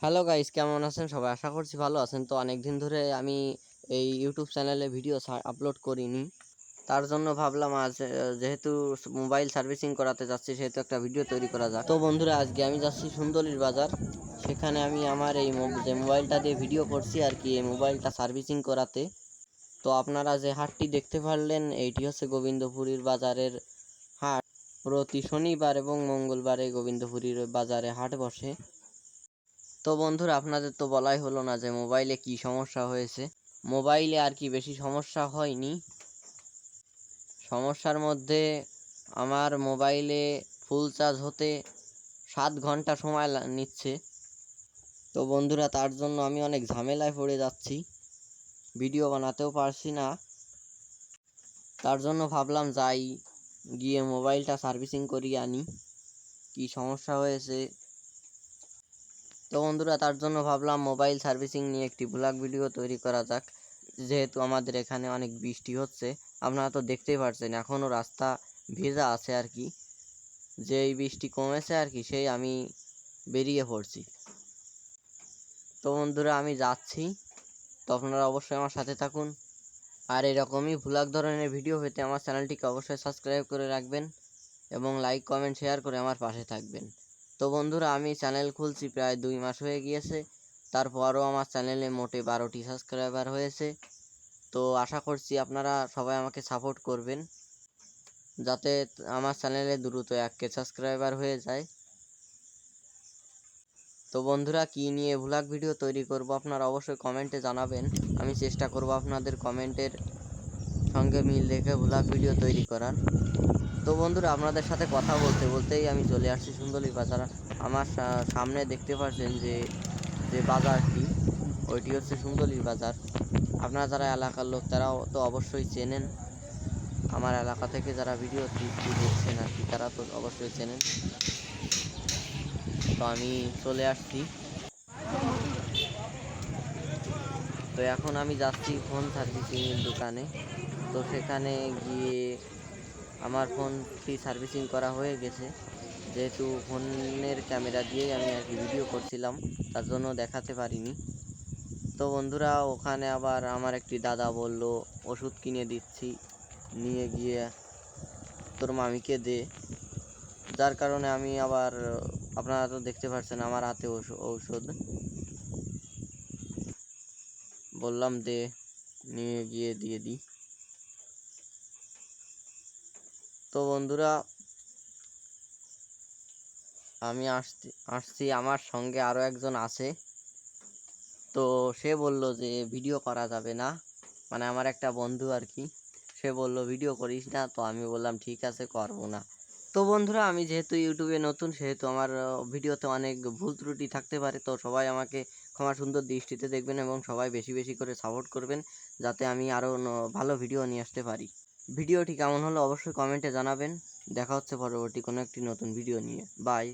Hello guys, কেমন আছেন সবাই? আশা করছি ভালো আছেন। তো অনেক দিন ধরে আমি এই ইউটিউব চ্যানেলে ভিডিও আপলোড করিনি। তার জন্য ভাবলাম আজ যেহেতু মোবাইল সার্ভিসিং করাতে যাচ্ছি, সেহেতু একটা ভিডিও তৈরি করা যাক। তো বন্ধুরা, আজকে আমি যাচ্ছি সুন্দরীর বাজার। সেখানে আমি আমার এই যে মোবাইলটা দিয়ে ভিডিও করছি আর কি, এই মোবাইলটা সার্ভিসিং করাতে। তো আপনারা যে হাটটি দেখতে পারলেন, এইটি হচ্ছে গোবিন্দপুরীর বাজারের হাট। প্রতি শনিবার এবং মঙ্গলবারে গোবিন্দপুরীর বাজারে হাট বসে। তো বন্ধুরা, আপনাদের তো বলাই হলো না যে মোবাইলে কি সমস্যা হয়েছে। মোবাইলে আর কি বেশি সমস্যা হয়নি। সমস্যার মধ্যে আমার মোবাইলে ফুল চার্জ হতে 7 ঘন্টা সময় নিচ্ছে। তো বন্ধুরা, তার জন্য আমি অনেক ঝামেলায় পড়ে যাচ্ছি, ভিডিও বানাতেও পারছি না। তার জন্য ভাবলাম যাই, গিয়ে মোবাইলটা সার্ভিসিং করিয়ে আনি, কি সমস্যা হয়েছে। তো বন্ধুরা, তার জন্য ভাবলাম মোবাইল সার্ভিসিং নিয়ে একটি ব্লগ ভিডিও তৈরি করা যাক। যেহেতু আমাদের এখানে অনেক বৃষ্টি হচ্ছে, আপনারা তো দেখতেই পারছেন এখনও রাস্তা ভেজা আছে আর কি। যেই বৃষ্টি কমেছে আর কি, সেই আমি বেরিয়ে পড়ছি। তো বন্ধুরা, আমি যাচ্ছি। তো আপনারা অবশ্যই আমার সাথে থাকুন। আর এরকমই ব্লগ ধরনের ভিডিও পেতে আমার চ্যানেলটিকে অবশ্যই সাবস্ক্রাইব করে রাখবেন এবং লাইক কমেন্ট শেয়ার করে আমার পাশে থাকবেন। তো বন্ধুরা, আমি চ্যানেল খুলছি প্রায় 2 মাস হয়ে গিয়েছে। তারপরও আমার চ্যানেলে মোটে 12টি সাবস্ক্রাইবার হয়েছে। তো আশা করছি আপনারা সবাই আমাকে সাপোর্ট করবেন, যাতে আমার চ্যানেলে দ্রুত 1K সাবস্ক্রাইবার হয়ে যায়। তো বন্ধুরা, কি নিয়ে ভ্লগ ভিডিও তৈরি করব আপনারা অবশ্যই কমেন্টে জানাবেন। আমি চেষ্টা করব আপনাদের কমেন্টের সঙ্গে মিল রেখে ভ্লগ ভিডিও তৈরি করার। তো বন্ধুরা, আপনাদের সাথে কথা বলতে বলতেই আমি চলে আসছি সুন্দরী বাজার। আমার সামনে দেখতে পাচ্ছেন যে যে বাজারটি, ওইটি হচ্ছে সুন্দরী বাজার। আপনারা যারা এলাকার লোক, তারাও তো অবশ্যই চেনেন। আমার এলাকা থেকে যারা ভিডিওটি দেখছেন আর কি, তারা তো অবশ্যই চেনেন। তো আমি চলে আসছি। তো এখন আমি যাচ্ছি ফোন সার্ভিসিংয়ের দোকানে। তো সেখানে গিয়ে আমার ফোনটি সার্ভিসিং করা হয়ে গেছে। যেহেতু ফোনের ক্যামেরা দিয়েই আমি আর কি ভিডিও করছিলাম, তার জন্য দেখাতে পারিনি। তো বন্ধুরা, ওখানে আবার আমার একটি দাদা বলল ওষুধ কিনে দিচ্ছি, নিয়ে গিয়ে তোর মামিকে দে। যার কারণে আমি আবার, আপনারা তো দেখতে পাচ্ছেন আমার হাতে ঔষধ, বললাম দে, নিয়ে গিয়ে দিয়ে দিই। তো বন্ধুরা, আমি আসছি, আমার সঙ্গে আরও একজন আছে। তো সে বলল যে ভিডিও করা যাবে না, মানে আমার একটা বন্ধু আর কি। সে বলল ভিডিও করিস না। তো আমি বললাম ঠিক আছে, করবো না। তো বন্ধুরা, আমি যেহেতু ইউটিউবে নতুন, সেহেতু আমার ভিডিওতে অনেক ভুল ত্রুটি থাকতে পারে। তো সবাই আমাকে ক্ষমা সুন্দর দৃষ্টিতে দেখবেন এবং সবাই বেশি বেশি করে সাপোর্ট করবেন, যাতে আমি আরও ভালো ভিডিও নিয়ে আসতে পারি। ভিডিওটি কেমন হলো অবশ্যই কমেন্টে জানাবেন। দেখা হচ্ছে পরবর্তী কোনো একটি নতুন ভিডিও নিয়ে। বাই।